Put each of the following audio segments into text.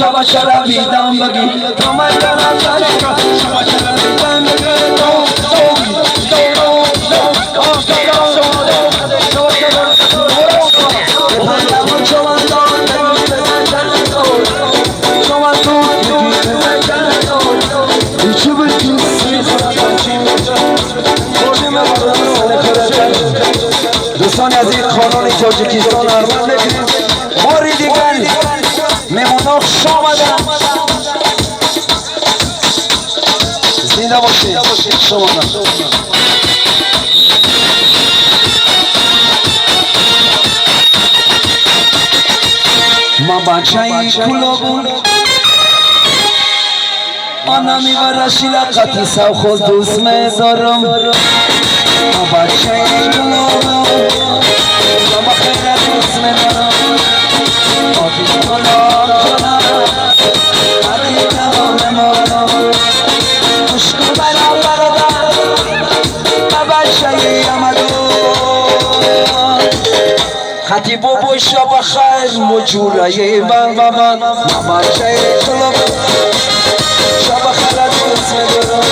Shaba shara bidam bagi, tamai jana chashka. Shaba shara bidam bagi, دوستان عزیز خانان تاجیکستان ارمان بکنید باری دیگر مهمانا خوش آمدن زنده باشید شما من بچه‌ای کلابون آنمی و رشیلا قطی سوخل دوست می‌دارم من بچه‌ای کلابون من بخیر دوست می‌دارم آتیش کنار کنم علی تمام مردم عشق برادر من بچه‌ای آمدم خطی بابا شب خیر مجوره من بچه‌ای کلابون شب خیر دوست می‌دارم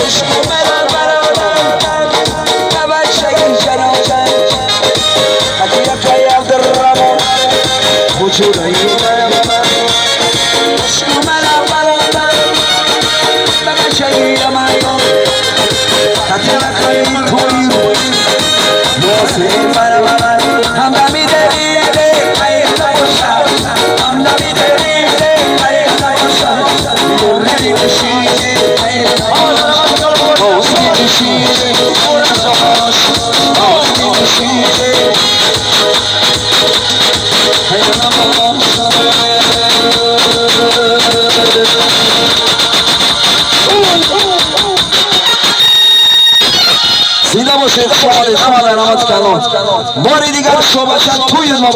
عشق برادر من بچه‌ای جناجن خطی رفای عبدالرحمن مجوره من عشق برادر من بچه‌ای آمدم خطی رفای توی نوزی برادر همدمی دریده ایتا باشد همدمی دریده ایتا باشد موردی کشیده موردی کشیده موردی کشیده زنده باشید شما در نماز کلام باری دیگر صحبت توی ما